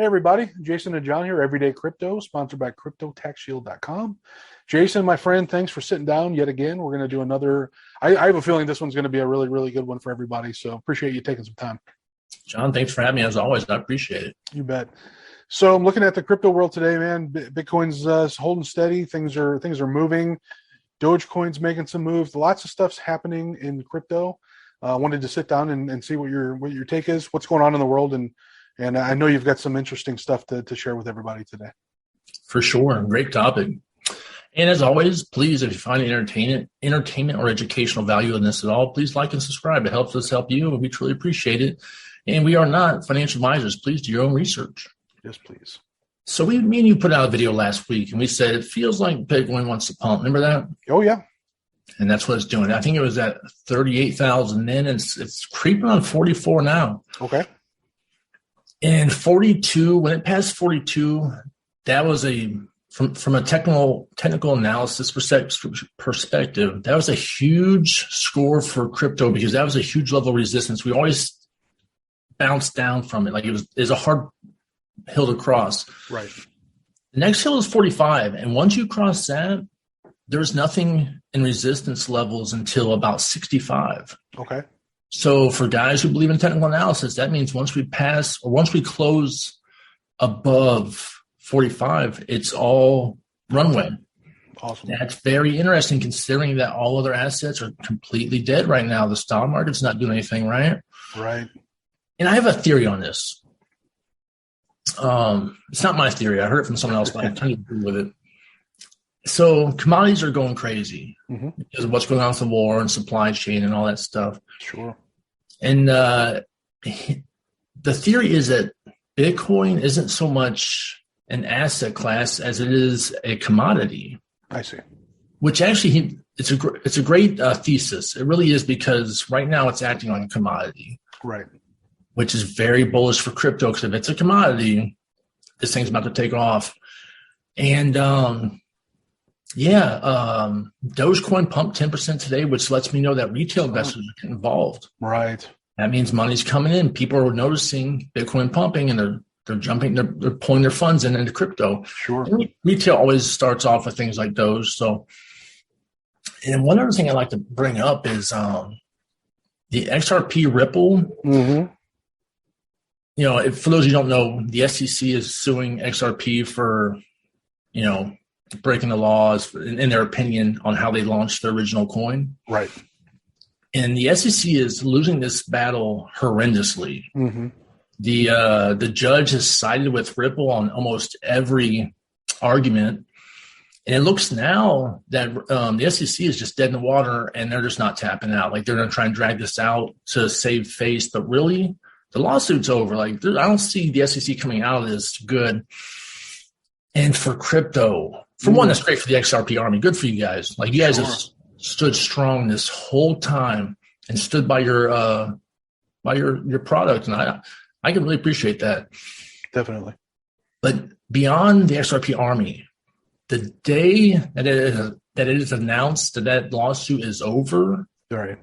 Hey everybody, Jason and John here, Everyday Crypto, sponsored by CryptoTaxShield.com. Jason, my friend, thanks for sitting down yet again. We're going to do another. I have a feeling this one's going to be a really, really good one for everybody. So appreciate you taking some time. John, thanks for having me as always. I appreciate it. You bet. So I'm looking at the crypto world today, man. Bitcoin's holding steady. Things are moving. Dogecoin's making some moves. Lots of stuff's happening in crypto. I wanted to sit down and see what your take is. What's going on in the world, and I know you've got some interesting stuff to share with everybody today. For sure. Great topic. And as always, please, if you find entertainment or educational value in this at all, please like and subscribe. It helps us help you, and we truly appreciate it. And we are not financial advisors. Please do your own research. Yes, please. So me and you put out a video last week, and we said it feels like Bitcoin wants to pump. Remember that? Oh, yeah. And that's what it's doing. I think it was at 38,000 then, and it's creeping on 44 now. Okay. And 42, when it passed 42, that was from a technical analysis perspective, that was a huge score for crypto because that was a huge level of resistance. We always bounced down from it. Like it was a hard hill to cross. Right. The next hill is 45. And once you cross that, there's nothing in resistance levels until about 65. Okay. So for guys who believe in technical analysis, that means once we close above 45, it's all runway. Awesome. That's very interesting considering that all other assets are completely dead right now. The stock market's not doing anything, right? Right. And I have a theory on this. It's not my theory. I heard it from someone else, but I can't agree with it. So commodities are going crazy because of what's going on with the war and supply chain and all that stuff. Sure. And the theory is that Bitcoin isn't so much an asset class as it is a commodity. I see. Which actually, it's a great thesis. It really is because right now it's acting like a commodity. Right. Which is very bullish for crypto because if it's a commodity, this thing's about to take off. And Dogecoin pumped 10% today, which lets me know that retail investors are getting involved. Right. That means money's coming in. People are noticing Bitcoin pumping, and they're jumping. They're pulling their funds into crypto. Sure. And retail always starts off with things like Doge. So, and one other thing I'd like to bring up is the XRP Ripple. Mm-hmm. You know, for those who don't know, the SEC is suing XRP for, breaking the laws in their opinion on how they launched their original coin. Right. And the SEC is losing this battle horrendously. Mm-hmm. The judge has sided with Ripple on almost every argument. And it looks now that the SEC is just dead in the water and they're just not tapping out. Like they're going to try and drag this out to save face. But really, the lawsuit's over. Like I don't see the SEC coming out of this good. And for crypto, for one, that's great for the XRP army. Good for you guys. Like you guys have stood strong this whole time and stood by your product, and I can really appreciate that. Definitely. But beyond the XRP army, the day that it is announced that lawsuit is over, right,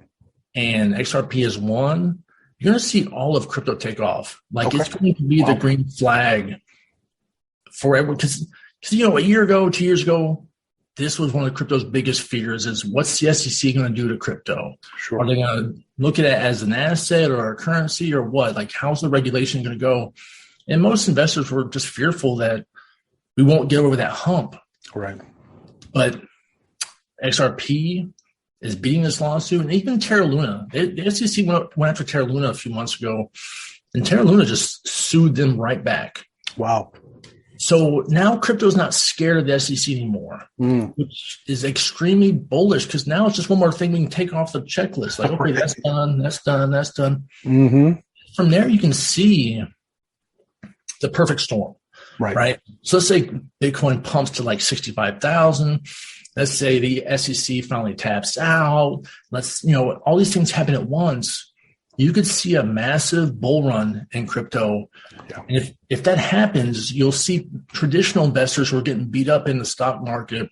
and XRP has won, you're going to see all of crypto take off. Like it's going to be the green flag for everyone. Because a year ago, 2 years ago, this was one of crypto's biggest fears is what's the SEC going to do to crypto? Sure. Are they going to look at it as an asset or a currency or what? Like, how's the regulation going to go? And most investors were just fearful that we won't get over that hump. Right. But XRP is beating this lawsuit. And even Terra Luna, the SEC went after Terra Luna a few months ago, and Terra Luna just sued them right back. Wow. So now crypto is not scared of the SEC anymore, which is extremely bullish because now it's just one more thing we can take off the checklist. Like, okay, that's done, that's done, that's done. Mm-hmm. From there, you can see the perfect storm, right? So let's say Bitcoin pumps to like 65,000. Let's say the SEC finally taps out. All these things happen at once. You could see a massive bull run in crypto. Yeah. And if that happens, you'll see traditional investors who are getting beat up in the stock market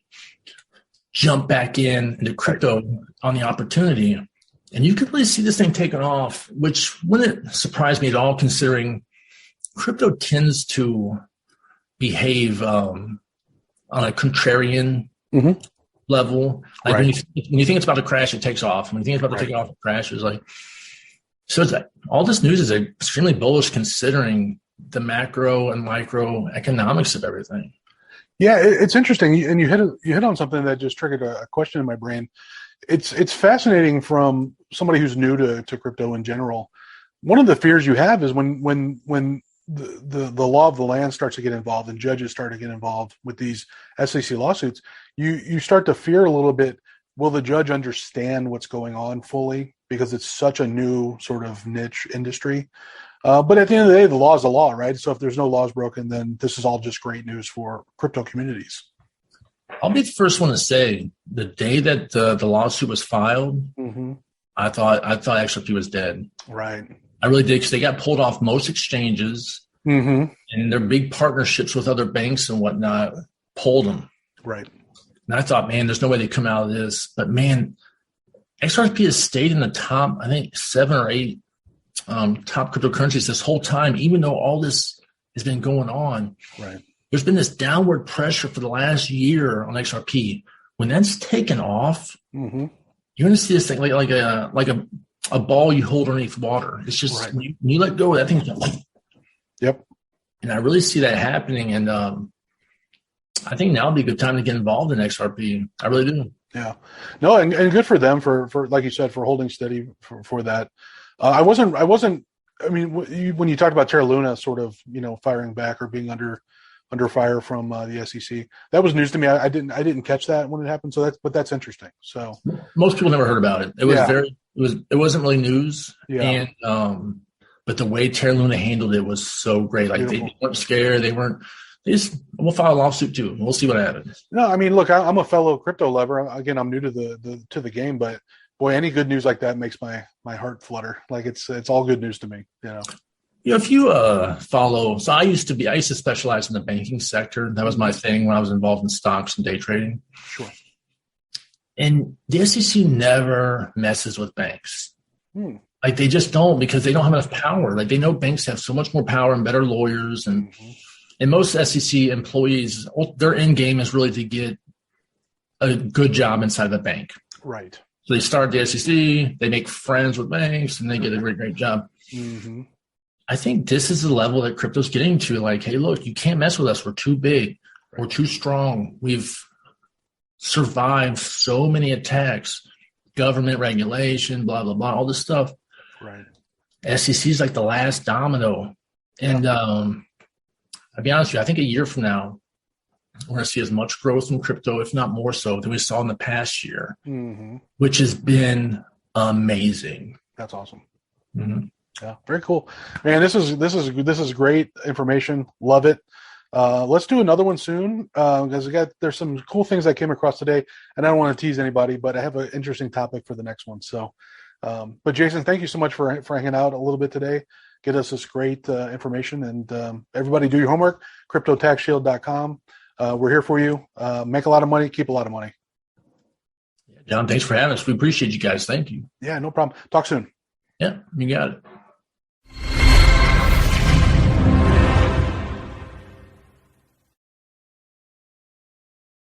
jump back into crypto on the opportunity. And you could really see this thing taking off, which wouldn't surprise me at all considering crypto tends to behave on a contrarian level. Like when you think it's about to crash, it takes off. When you think it's about to take off, it crashes. Like, so it's like, all this news is extremely bullish considering the macro and micro economics of everything. Yeah, it's interesting, and you hit on something that just triggered a question in my brain. It's fascinating from somebody who's new to crypto in general. One of the fears you have is when the law of the land starts to get involved and judges start to get involved with these SEC lawsuits, you start to fear a little bit, will the judge understand what's going on fully, because it's such a new sort of niche industry. But at the end of the day, the law is the law, right? So if there's no laws broken, then this is all just great news for crypto communities. I'll be the first one to say, the day that the lawsuit was filed, I thought XRP was dead. Right. I really did, because they got pulled off most exchanges, and their big partnerships with other banks and whatnot pulled them. Right. And I thought, man, there's no way they come out of this. But man, XRP has stayed in the top, I think, 7 or 8 top cryptocurrencies this whole time, even though all this has been going on. Right. There's been this downward pressure for the last year on XRP. When that's taken off, you're going to see this thing like a ball you hold underneath water. It's just when you let go of that thing. Yep. And I really see that happening. And I think now would be a good time to get involved in XRP. I really do. Yeah. No, and good for them for like you said, for holding steady for that. I mean, when you talked about Terra Luna sort of, firing back or being under fire from the SEC, that was news to me. I didn't catch that when it happened. So that's interesting. So most people never heard about it. It was it wasn't really news. Yeah. And but the way Terra Luna handled it was so great. Like Beautiful. They weren't scared. We'll file a lawsuit too. We'll see what happens. No, I mean, look, I'm a fellow crypto lover. Again, I'm new to the game, but boy, any good news like that makes my heart flutter. Like it's all good news to me. If you follow, so I used to specialize in the banking sector. That was my thing when I was involved in stocks and day trading. Sure. And the SEC never messes with banks. Like they just don't, because they don't have enough power. Like they know banks have so much more power and better lawyers, and most SEC employees, their end game is really to get a good job inside the bank. Right. So they start the SEC, they make friends with banks, and they get a great job. I think this is the level that crypto's getting to. Like, hey, look, you can't mess with us. We're too big. We're too strong. We've survived so many attacks, government regulation, blah, blah, blah, all this stuff. Right. SEC is like the last domino. And I'll be honest with you, I think a year from now, we're going to see as much growth in crypto, if not more so, than we saw in the past year, which has been amazing. That's awesome. Yeah, very cool, man. This is great information. Love it. Let's do another one soon, because there's some cool things I came across today, and I don't want to tease anybody, but I have an interesting topic for the next one. So, but Jason, thank you so much for hanging out a little bit today. Get us this great information, and everybody do your homework. CryptoTaxShield.com. We're here for you. Make a lot of money, keep a lot of money. John, thanks for having us. We appreciate you guys. Thank you. Yeah, no problem. Talk soon. Yeah, you got it.